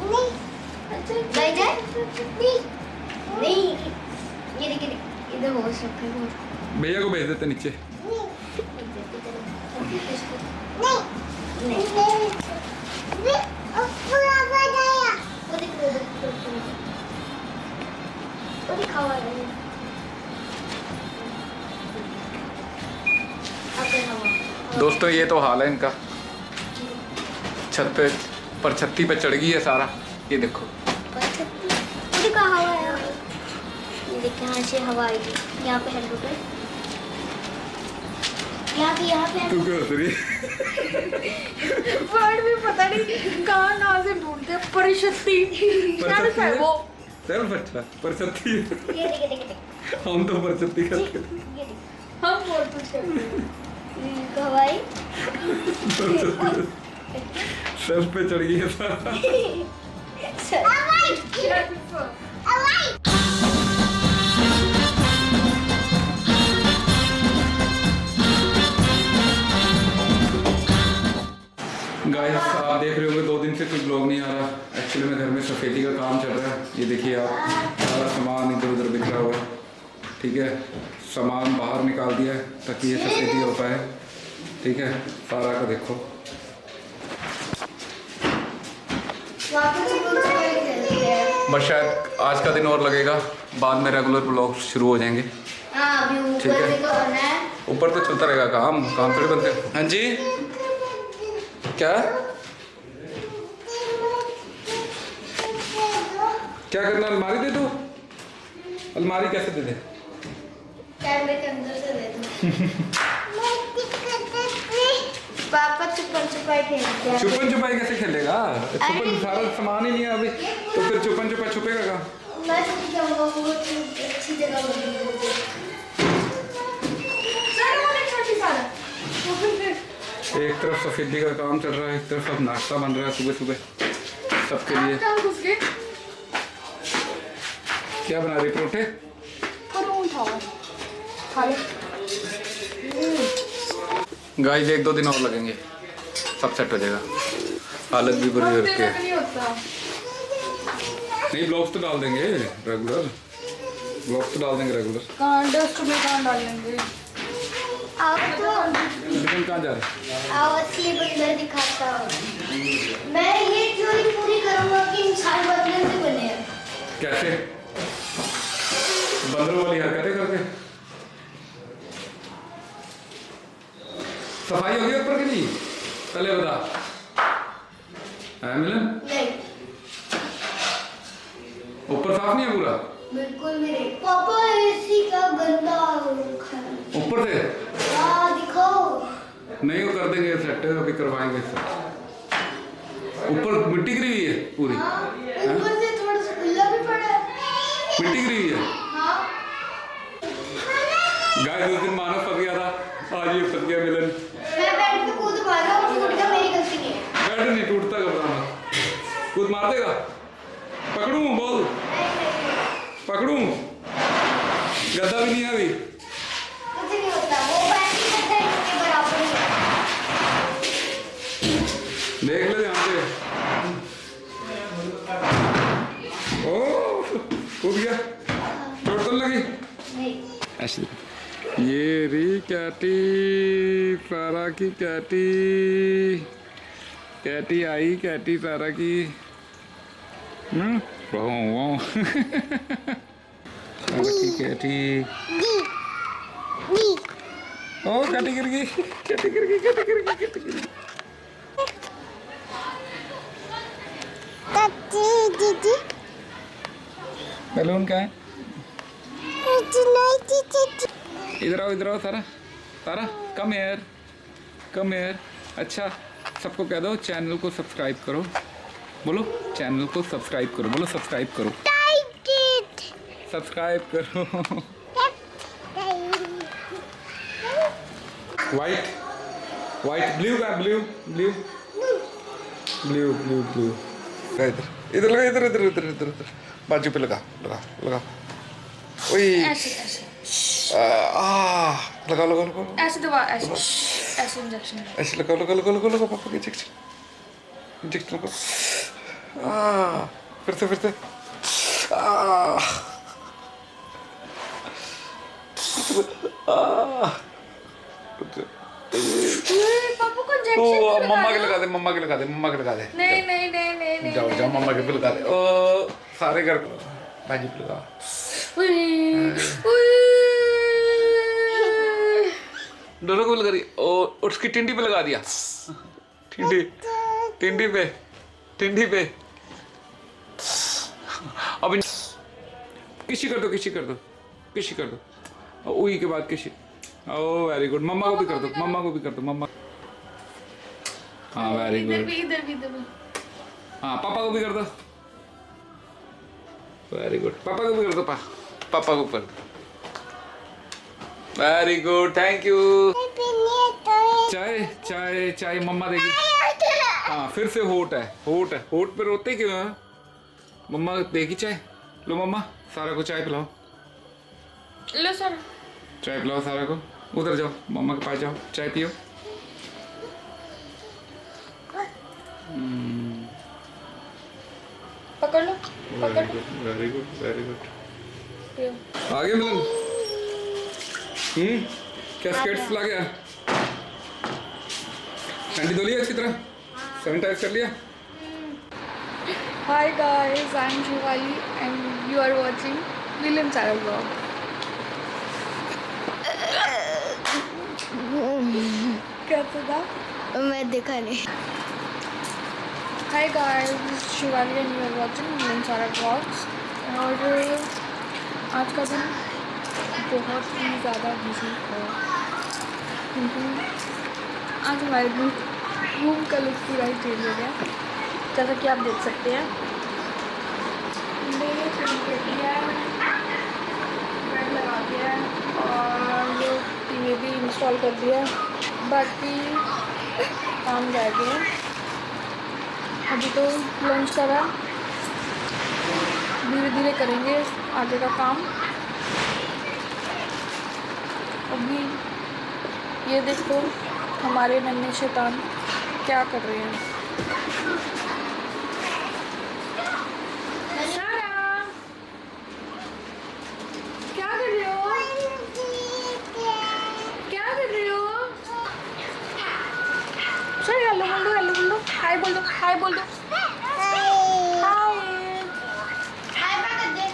नहीं जाए नहीं, ये देखिए इधर हो सकता है। भैया को भेज देते नीचे। दोस्तों ये तो हाल है इनका, छत पे पर छत्ती पे चढ़ गई है सारा, ये देखो। हवा है, ये देखिए यहाँ से हवा आएगी, यहाँ पे हेलो पे, यहाँ पे तू क्यों हंस रही? वर्ड भी पता नहीं कहाँ ना से ढूंढते हैं। परिशक्ति है वो, सेल्फ अच्छा परछत्ती। ये देखिए हम तो परछत्ती करते हैं। ये देखिए हम बहुत कुछ करते हैं। हवाई सेल्फ पे चढ़ गई है सारा। गाइस आप देख रहे होंगे 2 दिन से कोई ब्लॉग नहीं आ रहा। एक्चुअली में घर में सफेदी का काम चल रहा है। ये देखिए आप, सारा सामान इधर उधर बिखरा हुआ है, ठीक है। सामान बाहर निकाल दिया है ताकि ये सफेदी हो पाए, ठीक है। सारा का देखो, बस शायद आज का दिन और लगेगा, बाद में रेगुलर ब्लॉग शुरू हो जाएंगे, ठीक है। ऊपर तो चलता रहेगा काम थोड़ी बनते। हाँ जी क्या क्या करना? अलमारी दे दो। अलमारी कैसे दे दे? कैमरे के अंदर से दे दो। पापा छुपन छुपाई खेलते हैं। छुपन छुपाई कैसे खेलेगा? छुपन सारा सामान ही नहीं है अभी, तो फिर छुपन छुपाई छुपेगा कहाँ? मैं छुप जाऊंगा, वो अच्छी जगह होगी। एक तरफ सफेदी का काम चल रहा है, एक तरफ अब नाश्ता बन रहा है सुबह सुबह सबके लिए। क्या बना रही? परोठे? गाइस 1-2 दिन और लगेंगे, सब सेट हो जाएगा। हालत भी बुरी हो रखी है। नहीं ब्लॉग्स तो डाल देंगे रेगुलर, ब्लॉग्स तो डाल देंगे रेगुलर। कहाँ डस्ट में कहाँ डालेंगे? लेकिन कहाँ जा रहे? आओ असली बंदर दिखाता हूँ। मैं ये थ्योरी पूरी करूंगा कि इंसान बंदर से बने हैं। कैसे? बंदरों वाली हरकतें करके? सफाई हो गई ऊपर की नहीं? पहले बता। है मिलन? नहीं, ऊपर साफ नहीं है पूरा? बिल्कुल मेरे पापा एसी का गंदा रखा है। ऊपर से? हाँ दिखाओ। नहीं वो कर देंगे सेट, अभी करवाएंगे सेट। ऊपर मिट्टी गिरी हुई है पूरी? ऊपर से थोड़ा सा खुला भी पड़ा है। मिट्टी गिरी हुई है? हाँ। गाइस उस दिन मानव फंस गया था, आज ये फंस गया मिलन। मैं बेड पे कूद मारा और टूट गया, मेरी गलती नहीं है। बेड नहीं टूटता, घबराना। कूद मार देगा? पकड़ूं? बोल। पकड़ूं? गद्दा भी नहीं है अभी। कुछ नहीं होता, वो बैठ ही करता है इसके बराबर ही है। देख ले यहाँ से। ओ कूद गया, चोट तो लगी? नहीं। ऐसे ये री कैटी, सारा की कैटी, कैटी आई, कैटी सारा की। सारा की कैटी। ओ कैटी गिर गई, कैटी गिर गई, कैटी गिर गई, कैटी गिर गई। दीदी बैलून का है? इधर आओ सारा, सारा कम हेयर, कम हेयर। अच्छा सबको कह दो चैनल को सब्सक्राइब करो, बोलो चैनल को सब्सक्राइब करो, बोलो सब्सक्राइब करो, सब्सक्राइब करो। वाइट वाइट ब्लू का, blue blue blue blue blue. इधर लगा, इधर इधर इधर इधर इधर बाजू पे लगा लगा लगा। ओए लगा लगा लगा ऐसे दबा, ऐसे ऐसे इंजेक्शन ऐसे लगा लगा लगा लगा लगा पापा के इंजेक्शन, इंजेक्शन लगा। फिर से पापा को इंजेक्शन मम्मा के लगा दे नहीं जाओ मम्मा के पे लगा दे। सारे घर को भाजी पे लगा। दोनों को लगा रही। उसकी टिंडी पे लगा दिया। टिंडी पे अब किसी कर दो उई के बाद किसी। ओ वेरी गुड। मम्मा को भी कर दो मम्मा। हाँ वेरी गुड। इधर भी हाँ पापा को भी कर दो। Very good. पापा को भी कर दो। पापा को कर दो। Very good thank you. चाय मम्मा देगी। हाँ फिर से होट पे रोते क्यों हैं? मम्मा देगी चाय। लो मम्मा सारा को चाय पिलाओ। लो सर चाय पिलाओ सारा को। उधर जाओ मम्मा के पास जाओ चाय पियो। पकड़ लो वेरी गुड। पियो। आ गया मिलन। क्या स्केट्स ला गया? हैंडी धो लिया अच्छी तरह? सैनिटाइज कर लिया? Hi guys, I'm Shivali and you are watching William Channel Vlog. कैसा था? मैं देखा नहीं। Hi guys, this is Shivali and you are watching William Channel Vlogs. और आज का दिन बहुत ही ज़्यादा बिजी है क्योंकि आज हमारे रूम का लुक पूरा ही चेंज हो गया। जैसा कि आप देख सकते हैं मैंने चेंज कर दिया है, बेड लगा दिया है और टीवी भी इंस्टॉल कर दिया है। बाकी काम रह गए हैं। अभी तो लंच करा, धीरे धीरे करेंगे आगे का काम। अभी ये देखो हमारे नन्हे शैतान क्या कर रहे हैं। क्या कर रहे हो? सर हेलो बोल दो, हाय बोल दो। हाय बात कर दे।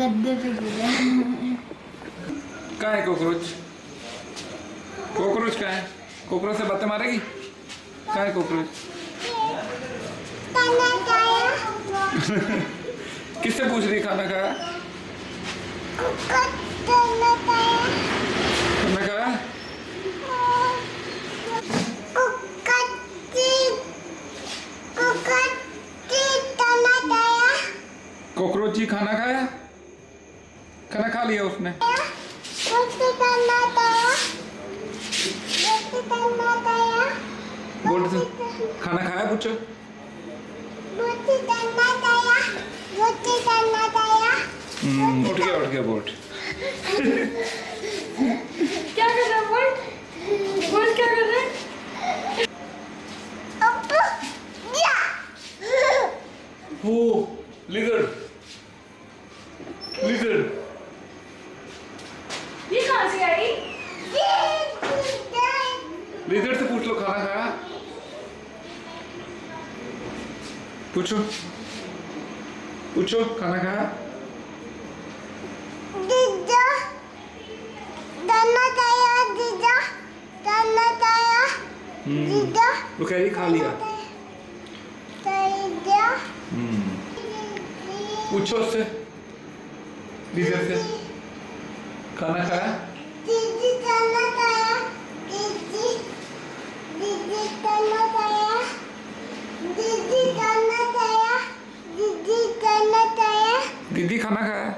गद्दे पे गिरा। कहाँ है कॉकरोच? कहाँ है? कॉकरोच से बातें मारेगी? कहाँ है कॉकरोच? किससे पूछ रही खाना खाया? खाना खाया? कॉकरोच जी खाना खाया? खाना खा लिया उसने? बोल खाना खाया पूछो। उठ गया बोट। क्या कर रहा है बोल क्या कर रहा है? हो लिजर्ड ये कहाँ से आई? लिजर्ड से पूछ लो खाना खाया? पूछो खाना खाया? वो कह रही खा लिया। पूछो उससे, दीदी से, खाना खाया? दीदी खाना खाया? दीदी खाना खाया? दीदी खाना खाया? दीदी खाना खाया? दीदी खाना खाया?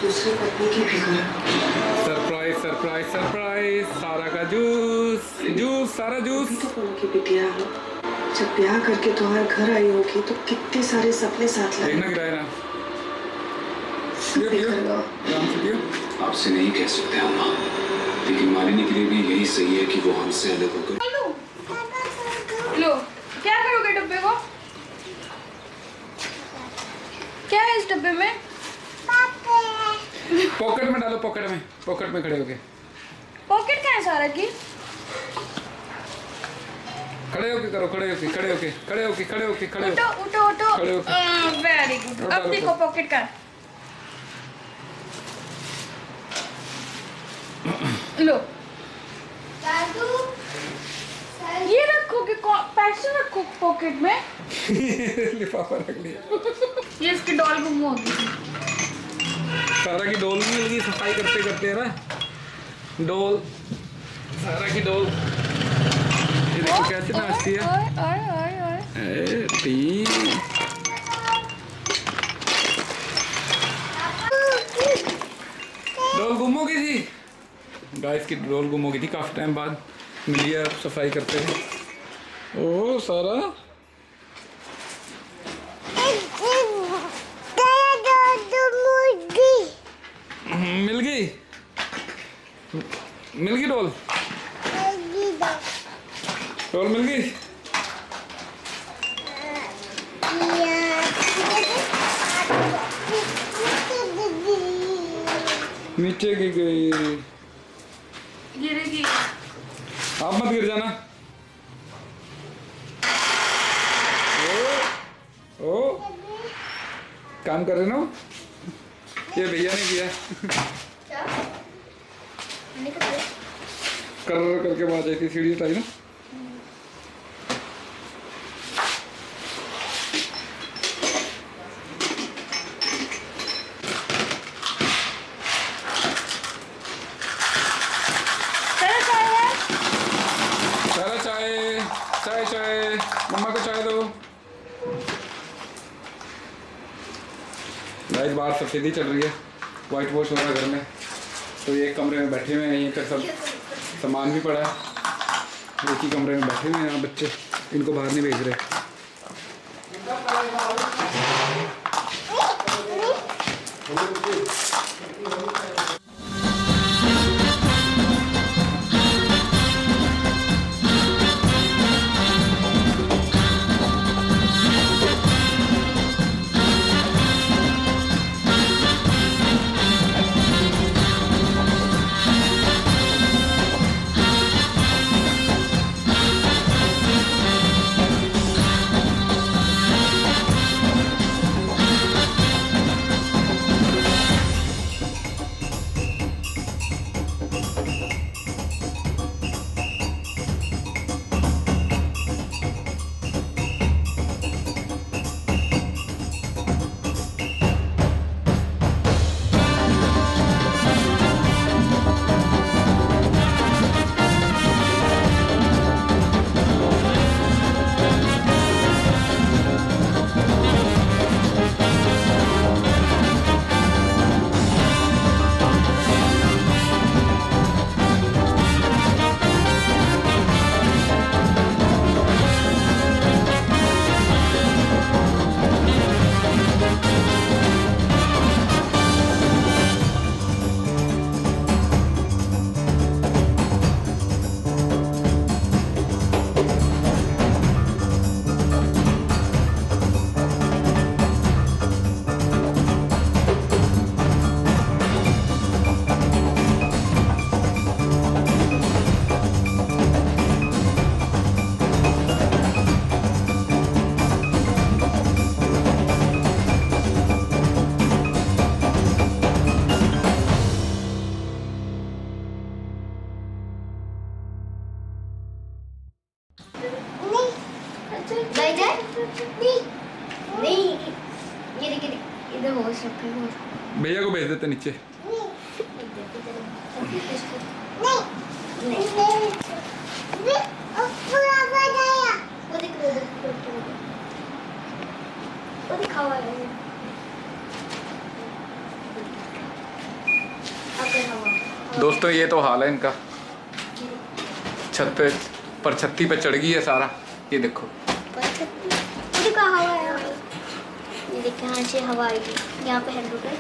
दूसरी पत्नी की फिक्र। सरप्राइज सरप्राइज सरप्राइज, सारा का जूस, जूस, सारा जूस। तो उनकी बिटिया हो, जब ब्याह करके तुम्हारे घर आई होगी तो कितने सारे सपने साथ लाए। देखना गिराया ना, सब बिखर गया। आराम से पियो। आपसे नहीं कह सकते अम्मा, लेकिन मालिनी के लिए भी यही सही है कि वो हमसे अलग होकर। लो, क्या करोगे डब्बे को? क्या है इस डब्बे में? पॉकेट में डालो, पॉकेट में खड़े होके। पॉकेट कहाँ है सारा की? खड़े होके करो, खड़े होके उठो उठो उठो। खड़े होके। Very good. अब देखो पॉकेट का। लो, दादू ये रखोगे, पैसे रखो पॉकेट में। लिफाफा रख लिया। ये इसकी डॉल गुम हो गई। सारा की डोल भी मिल गई, सफाई करते करते है ना। डोल, सारा की डोल। ये देखो कैसे नाचती है। डोल गुम हो गई थी गाइस, की डोल गुम हो गई थी, काफी टाइम बाद मिली है, सफाई करते हैं। ओ सारा मिल गई डोल मिल गई। नीचे गिर गई, गिरेगी। आप मत गिर जाना। ओ काम कर रहे ना, ये भैया ने किया। कर करके बात आई थी, सीढ़ी उठाई ना। सारा चाय चाय चाय, मम्मा को चाय दो। गाइस बाहर सफेदी चल रही है, व्हाइट वॉश हो रहा है घर में, तो ये एक कमरे में बैठे हुए हैं, यहीं पर सब सामान भी पड़ा है, एक ही कमरे में बैठे हुए हैं यहाँ बच्चे, इनको बाहर नहीं भेज रहे। हवाई जहाज नहीं, ये देखिए इधर हो सकता है। भैया को भेज देते नीचे। दोस्तों ये तो हाल है इनका, छत पे पर छत्ती पे चढ़ गई है सारा, ये देखो। हवा है, ये देखिए यहाँ से हवा आएगी, यहाँ पे है रुके,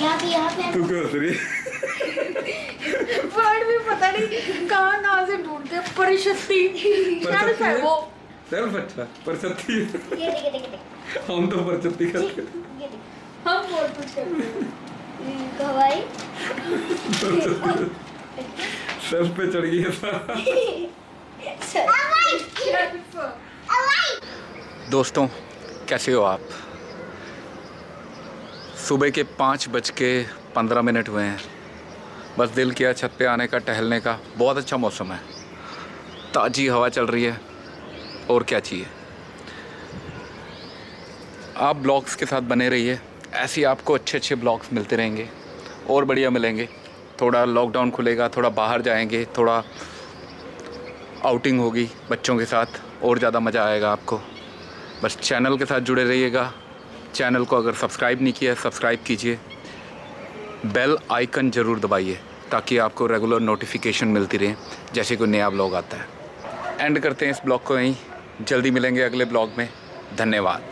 यहाँ पे तू क्यों हंस रही? वर्ड भी पता नहीं कहाँ से ढूंढते हैं। परिशक्ति सेल्फ है वो, सेल्फ। अच्छा परछत्ती। ये देखिए हम तो परछत्ती करते हैं। हम बहुत कुछ करते हैं। हवाई सेल्फ पे चढ़ गई है सारा। दोस्तों कैसे हो आप? सुबह के 5:15 हुए हैं। बस दिल किया छत पे आने का, टहलने का। बहुत अच्छा मौसम है, ताज़ी हवा चल रही है, और क्या चाहिए। आप ब्लॉग्स के साथ बने रहिए, ऐसे ही आपको अच्छे अच्छे ब्लॉग्स मिलते रहेंगे और बढ़िया मिलेंगे। थोड़ा लॉकडाउन खुलेगा, थोड़ा बाहर जाएंगे, थोड़ा आउटिंग होगी बच्चों के साथ, और ज़्यादा मज़ा आएगा आपको। बस चैनल के साथ जुड़े रहिएगा। चैनल को अगर सब्सक्राइब नहीं किया सब्सक्राइब कीजिए, बेल आइकन ज़रूर दबाइए ताकि आपको रेगुलर नोटिफिकेशन मिलती रहे जैसे कोई नया ब्लॉग आता है। एंड करते हैं इस ब्लॉग को यहीं, जल्दी मिलेंगे अगले ब्लॉग में। धन्यवाद।